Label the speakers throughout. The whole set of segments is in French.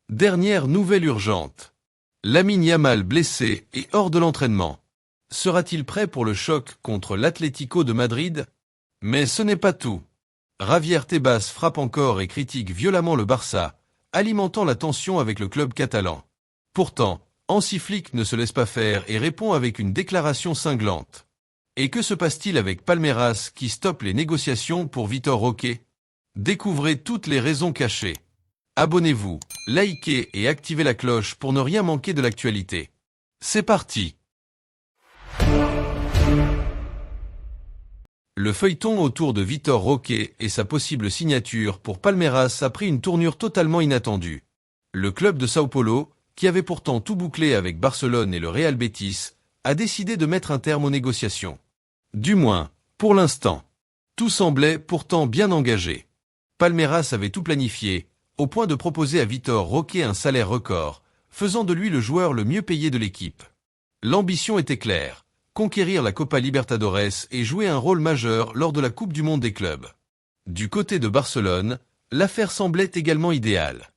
Speaker 1: Dernière nouvelle urgente. Lamine Yamal blessé et hors de l'entraînement. Sera-t-il prêt pour le choc contre l'Atlético de Madrid? Mais ce n'est pas tout. Javier Tebas frappe encore et critique violemment le Barça, alimentant la tension avec le club catalan. Pourtant, Hansi Flick ne se laisse pas faire et répond avec une déclaration cinglante. Et que se passe-t-il avec Palmeiras qui stoppe les négociations pour Vitor Roque? Découvrez toutes les raisons cachées. Abonnez-vous, likez et activez la cloche pour ne rien manquer de l'actualité. C'est parti! Le feuilleton autour de Vitor Roque et sa possible signature pour Palmeiras a pris une tournure totalement inattendue. Le club de Sao Paulo, qui avait pourtant tout bouclé avec Barcelone et le Real Betis, a décidé de mettre un terme aux négociations. Du moins, pour l'instant. Tout semblait pourtant bien engagé. Palmeiras avait tout planifié, au point de proposer à Vitor Roque un salaire record, faisant de lui le joueur le mieux payé de l'équipe. L'ambition était claire. Conquérir la Copa Libertadores et jouer un rôle majeur lors de la Coupe du Monde des clubs. Du côté de Barcelone, l'affaire semblait également idéale.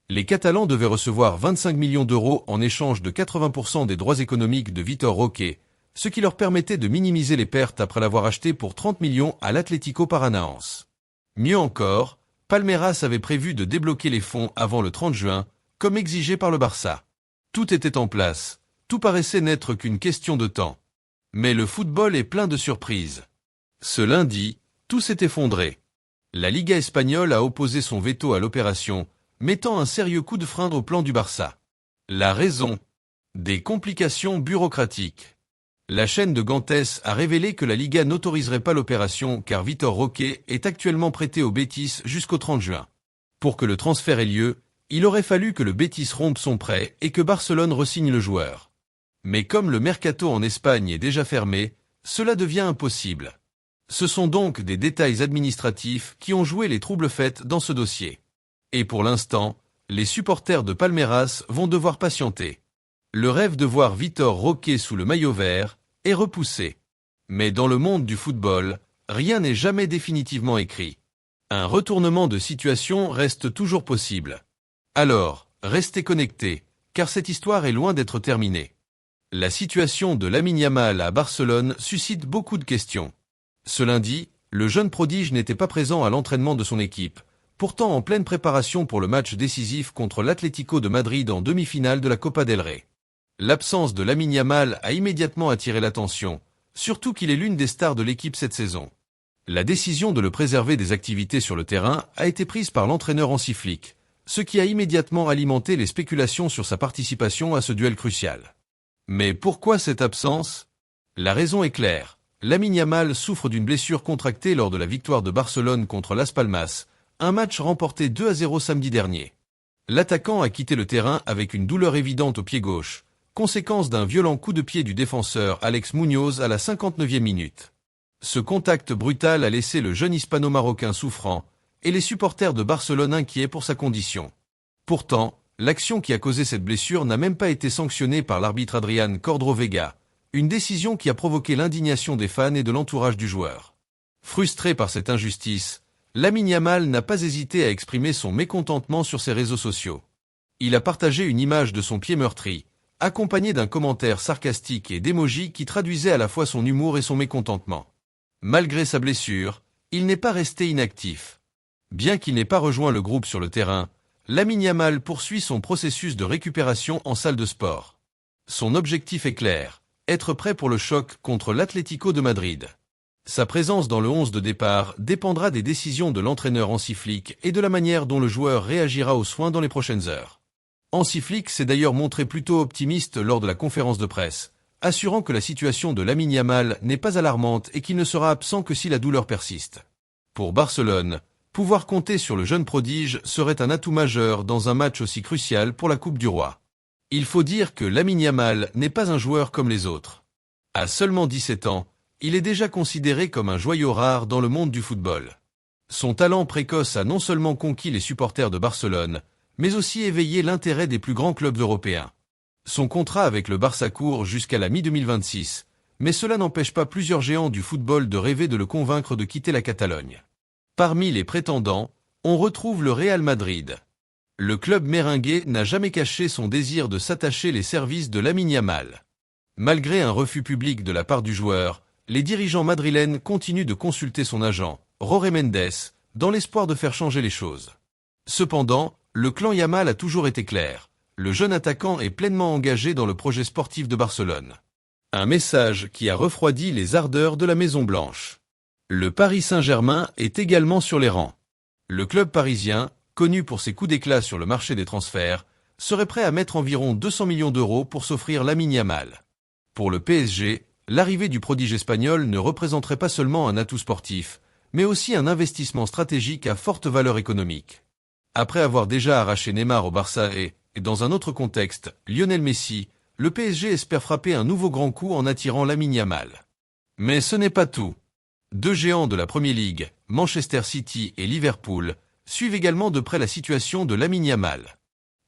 Speaker 1: Les Catalans devaient recevoir 25 millions d'euros en échange de 80% des droits économiques de Vitor Roque, ce qui leur permettait de minimiser les pertes après l'avoir acheté pour 30 millions à l'Atlético Paranaense. Mieux encore, Palmeiras avait prévu de débloquer les fonds avant le 30 juin, comme exigé par le Barça. Tout était en place, tout paraissait n'être qu'une question de temps. Mais le football est plein de surprises. Ce lundi, tout s'est effondré. La Liga espagnole a opposé son veto à l'opération, mettant un sérieux coup de frein au plan du Barça. La raison? Des complications bureaucratiques. La chaîne de Gantès a révélé que la Liga n'autoriserait pas l'opération car Vitor Roque est actuellement prêté au Betis jusqu'au 30 juin. Pour que le transfert ait lieu, il aurait fallu que le Betis rompe son prêt et que Barcelone re-signe le joueur. Mais comme le mercato en Espagne est déjà fermé, cela devient impossible. Ce sont donc des détails administratifs qui ont joué les troubles faits dans ce dossier. Et pour l'instant, les supporters de Palmeiras vont devoir patienter. Le rêve de voir Vitor Roque sous le maillot vert est repoussé. Mais dans le monde du football, rien n'est jamais définitivement écrit. Un retournement de situation reste toujours possible. Alors, restez connectés, car cette histoire est loin d'être terminée. La situation de Lamine Yamal à Barcelone suscite beaucoup de questions. Ce lundi, le jeune prodige n'était pas présent à l'entraînement de son équipe, pourtant en pleine préparation pour le match décisif contre l'Atlético de Madrid en demi-finale de la Copa del Rey. L'absence de Lamine Yamal a immédiatement attiré l'attention, surtout qu'il est l'une des stars de l'équipe cette saison. La décision de le préserver des activités sur le terrain a été prise par l'entraîneur Hansi Flick, ce qui a immédiatement alimenté les spéculations sur sa participation à ce duel crucial. Mais pourquoi cette absence? La raison est claire. Lamine Yamal souffre d'une blessure contractée lors de la victoire de Barcelone contre Las Palmas, un match remporté 2-0 samedi dernier. L'attaquant a quitté le terrain avec une douleur évidente au pied gauche, conséquence d'un violent coup de pied du défenseur Alex Munoz à la 59e minute. Ce contact brutal a laissé le jeune hispano-marocain souffrant, et les supporters de Barcelone inquiets pour sa condition. Pourtant, l'action qui a causé cette blessure n'a même pas été sanctionnée par l'arbitre Adrián Cordrovega, une décision qui a provoqué l'indignation des fans et de l'entourage du joueur. Frustré par cette injustice, Lamine Yamal n'a pas hésité à exprimer son mécontentement sur ses réseaux sociaux. Il a partagé une image de son pied meurtri, accompagnée d'un commentaire sarcastique et d'émojis qui traduisait à la fois son humour et son mécontentement. Malgré sa blessure, il n'est pas resté inactif. Bien qu'il n'ait pas rejoint le groupe sur le terrain, Lamine Yamal poursuit son processus de récupération en salle de sport. Son objectif est clair, être prêt pour le choc contre l'Atlético de Madrid. Sa présence dans le 11 de départ dépendra des décisions de l'entraîneur Hansi Flick et de la manière dont le joueur réagira aux soins dans les prochaines heures. Hansi Flick s'est d'ailleurs montré plutôt optimiste lors de la conférence de presse, assurant que la situation de Lamine Yamal n'est pas alarmante et qu'il ne sera absent que si la douleur persiste. Pour Barcelone, pouvoir compter sur le jeune prodige serait un atout majeur dans un match aussi crucial pour la Coupe du Roi. Il faut dire que Lamine Yamal n'est pas un joueur comme les autres. À seulement 17 ans, il est déjà considéré comme un joyau rare dans le monde du football. Son talent précoce a non seulement conquis les supporters de Barcelone, mais aussi éveillé l'intérêt des plus grands clubs européens. Son contrat avec le Barça court jusqu'à la mi-2026, mais cela n'empêche pas plusieurs géants du football de rêver de le convaincre de quitter la Catalogne. Parmi les prétendants, on retrouve le Real Madrid. Le club merengue n'a jamais caché son désir de s'attacher les services de Lamine Yamal. Malgré un refus public de la part du joueur, les dirigeants madrilènes continuent de consulter son agent, Jorge Mendes, dans l'espoir de faire changer les choses. Cependant, le clan Yamal a toujours été clair. Le jeune attaquant est pleinement engagé dans le projet sportif de Barcelone. Un message qui a refroidi les ardeurs de la Maison-Blanche. Le Paris Saint-Germain est également sur les rangs. Le club parisien, connu pour ses coups d'éclat sur le marché des transferts, serait prêt à mettre environ 200 millions d'euros pour s'offrir Lamine Yamal. Pour le PSG, l'arrivée du prodige espagnol ne représenterait pas seulement un atout sportif, mais aussi un investissement stratégique à forte valeur économique. Après avoir déjà arraché Neymar au Barça et, dans un autre contexte, Lionel Messi, le PSG espère frapper un nouveau grand coup en attirant Lamine Yamal. Mais ce n'est pas tout. Deux géants de la Premier League, Manchester City et Liverpool, suivent également de près la situation de Lamine Yamal.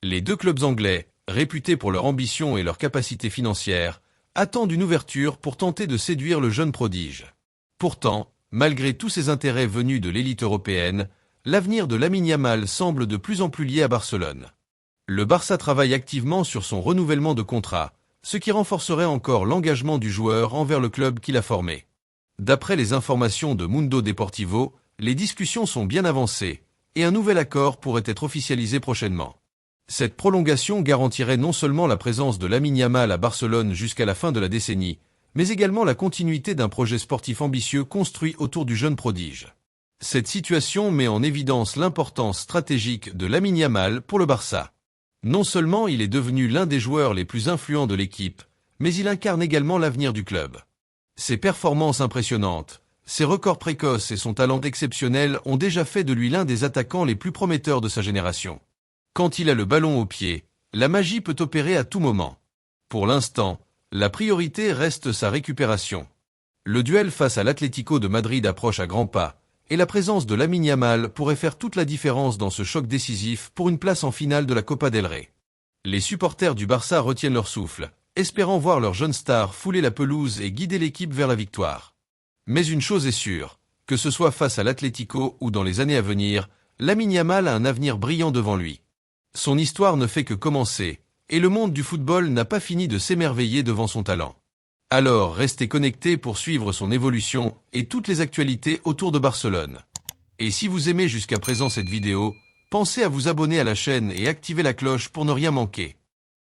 Speaker 1: Les deux clubs anglais, réputés pour leur ambition et leur capacité financière, attendent une ouverture pour tenter de séduire le jeune prodige. Pourtant, malgré tous ces intérêts venus de l'élite européenne, l'avenir de Lamine Yamal semble de plus en plus lié à Barcelone. Le Barça travaille activement sur son renouvellement de contrat, ce qui renforcerait encore l'engagement du joueur envers le club qu'il a formé. D'après les informations de Mundo Deportivo, les discussions sont bien avancées, et un nouvel accord pourrait être officialisé prochainement. Cette prolongation garantirait non seulement la présence de Lamine Yamal à Barcelone jusqu'à la fin de la décennie, mais également la continuité d'un projet sportif ambitieux construit autour du jeune prodige. Cette situation met en évidence l'importance stratégique de Lamine Yamal pour le Barça. Non seulement il est devenu l'un des joueurs les plus influents de l'équipe, mais il incarne également l'avenir du club. Ses performances impressionnantes, ses records précoces et son talent exceptionnel ont déjà fait de lui l'un des attaquants les plus prometteurs de sa génération. Quand il a le ballon au pied, la magie peut opérer à tout moment. Pour l'instant, la priorité reste sa récupération. Le duel face à l'Atlético de Madrid approche à grands pas, et la présence de Lamine Yamal pourrait faire toute la différence dans ce choc décisif pour une place en finale de la Copa del Rey. Les supporters du Barça retiennent leur souffle, espérant voir leur jeune star fouler la pelouse et guider l'équipe vers la victoire. Mais une chose est sûre, que ce soit face à l'Atlético ou dans les années à venir, Lamine Yamal a un avenir brillant devant lui. Son histoire ne fait que commencer, et le monde du football n'a pas fini de s'émerveiller devant son talent. Alors restez connectés pour suivre son évolution et toutes les actualités autour de Barcelone. Et si vous aimez jusqu'à présent cette vidéo, pensez à vous abonner à la chaîne et activer la cloche pour ne rien manquer.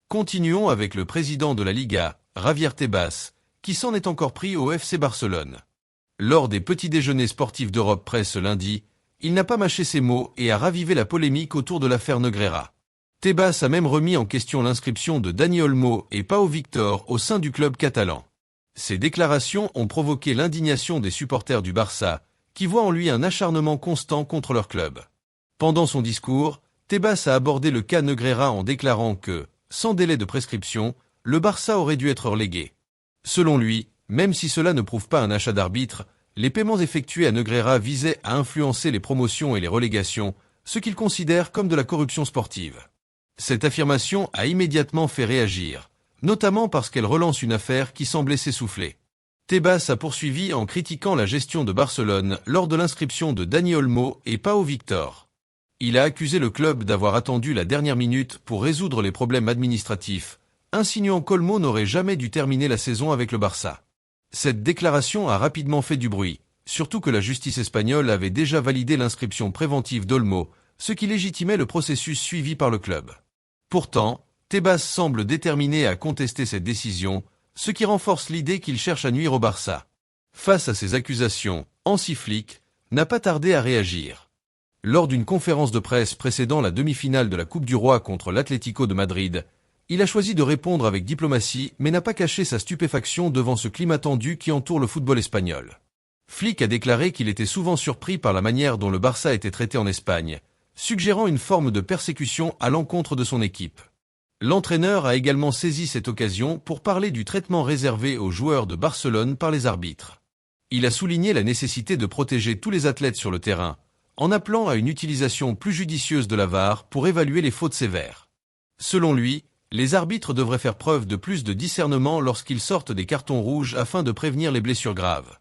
Speaker 1: Continuons avec le président de la Liga, Javier Tebas, qui s'en est encore pris au FC Barcelone. Lors des petits déjeuners sportifs d'Europe Presse ce lundi, il n'a pas mâché ses mots et a ravivé la polémique autour de l'affaire Negreira. Tebas a même remis en question l'inscription de Dani Olmo et Pau Victor au sein du club catalan. Ces déclarations ont provoqué l'indignation des supporters du Barça, qui voient en lui un acharnement constant contre leur club. Pendant son discours, Tebas a abordé le cas Negreira en déclarant que, sans délai de prescription, le Barça aurait dû être relégué. Selon lui, même si cela ne prouve pas un achat d'arbitre, les paiements effectués à Negreira visaient à influencer les promotions et les relégations, ce qu'il considère comme de la corruption sportive. Cette affirmation a immédiatement fait réagir, notamment parce qu'elle relance une affaire qui semblait s'essouffler. Tebas a poursuivi en critiquant la gestion de Barcelone lors de l'inscription de Dani Olmo et Pau Victor. Il a accusé le club d'avoir attendu la dernière minute pour résoudre les problèmes administratifs, insinuant qu'Olmo n'aurait jamais dû terminer la saison avec le Barça. Cette déclaration a rapidement fait du bruit, surtout que la justice espagnole avait déjà validé l'inscription préventive d'Olmo, ce qui légitimait le processus suivi par le club. Pourtant, Tebas semble déterminé à contester cette décision, ce qui renforce l'idée qu'il cherche à nuire au Barça. Face à ces accusations, Hansi Flick n'a pas tardé à réagir. Lors d'une conférence de presse précédant la demi-finale de la Coupe du Roi contre l'Atlético de Madrid, il a choisi de répondre avec diplomatie mais n'a pas caché sa stupéfaction devant ce climat tendu qui entoure le football espagnol. Flick a déclaré qu'il était souvent surpris par la manière dont le Barça était traité en Espagne, suggérant une forme de persécution à l'encontre de son équipe. L'entraîneur a également saisi cette occasion pour parler du traitement réservé aux joueurs de Barcelone par les arbitres. Il a souligné la nécessité de protéger tous les athlètes sur le terrain, en appelant à une utilisation plus judicieuse de la VAR pour évaluer les fautes sévères. Selon lui, les arbitres devraient faire preuve de plus de discernement lorsqu'ils sortent des cartons rouges afin de prévenir les blessures graves.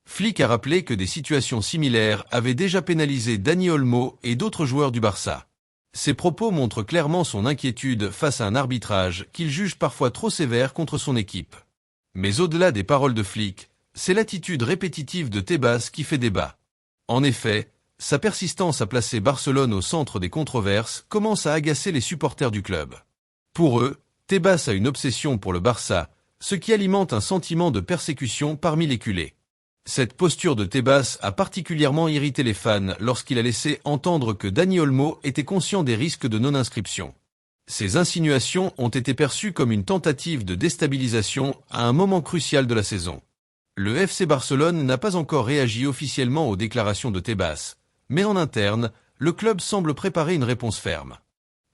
Speaker 1: Flick a rappelé que des situations similaires avaient déjà pénalisé Dani Olmo et d'autres joueurs du Barça. Ses propos montrent clairement son inquiétude face à un arbitrage qu'il juge parfois trop sévère contre son équipe. Mais au-delà des paroles de flic, c'est l'attitude répétitive de Tebas qui fait débat. En effet, sa persistance à placer Barcelone au centre des controverses commence à agacer les supporters du club. Pour eux, Tebas a une obsession pour le Barça, ce qui alimente un sentiment de persécution parmi les culés. Cette posture de Tebas a particulièrement irrité les fans lorsqu'il a laissé entendre que Dani Olmo était conscient des risques de non-inscription. Ces insinuations ont été perçues comme une tentative de déstabilisation à un moment crucial de la saison. Le FC Barcelone n'a pas encore réagi officiellement aux déclarations de Tebas, mais en interne, le club semble préparer une réponse ferme.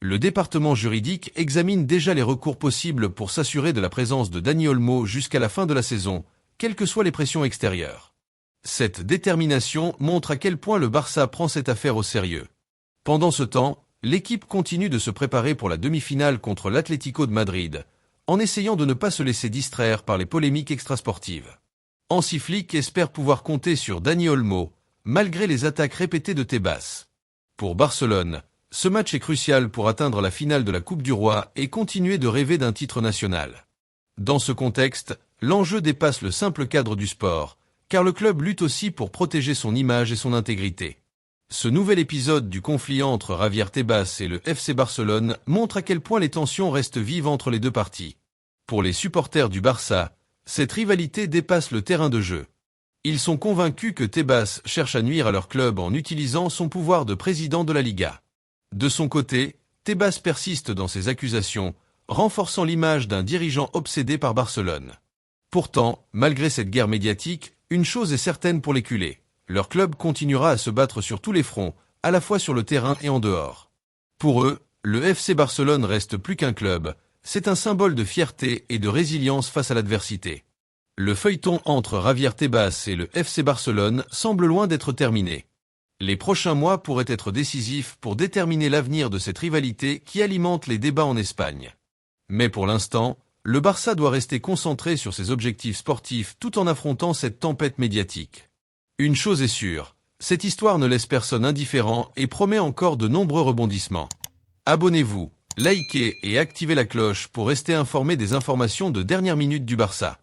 Speaker 1: Le département juridique examine déjà les recours possibles pour s'assurer de la présence de Dani Olmo jusqu'à la fin de la saison, quelles que soient les pressions extérieures. Cette détermination montre à quel point le Barça prend cette affaire au sérieux. Pendant ce temps, l'équipe continue de se préparer pour la demi-finale contre l'Atlético de Madrid, en essayant de ne pas se laisser distraire par les polémiques extrasportives. Hansi Flick espère pouvoir compter sur Dani Olmo, malgré les attaques répétées de Tebas. Pour Barcelone, ce match est crucial pour atteindre la finale de la Coupe du Roi et continuer de rêver d'un titre national. Dans ce contexte, l'enjeu dépasse le simple cadre du sport, car le club lutte aussi pour protéger son image et son intégrité. Ce nouvel épisode du conflit entre Javier Tebas et le FC Barcelone montre à quel point les tensions restent vives entre les deux parties. Pour les supporters du Barça, cette rivalité dépasse le terrain de jeu. Ils sont convaincus que Tebas cherche à nuire à leur club en utilisant son pouvoir de président de la Liga. De son côté, Tebas persiste dans ses accusations, renforçant l'image d'un dirigeant obsédé par Barcelone. Pourtant, malgré cette guerre médiatique, une chose est certaine pour les culés. Leur club continuera à se battre sur tous les fronts, à la fois sur le terrain et en dehors. Pour eux, le FC Barcelone reste plus qu'un club, c'est un symbole de fierté et de résilience face à l'adversité. Le feuilleton entre Javier Tebas et le FC Barcelone semble loin d'être terminé. Les prochains mois pourraient être décisifs pour déterminer l'avenir de cette rivalité qui alimente les débats en Espagne. Mais pour l'instant, le Barça doit rester concentré sur ses objectifs sportifs tout en affrontant cette tempête médiatique. Une chose est sûre, cette histoire ne laisse personne indifférent et promet encore de nombreux rebondissements. Abonnez-vous, likez et activez la cloche pour rester informé des informations de dernière minute du Barça.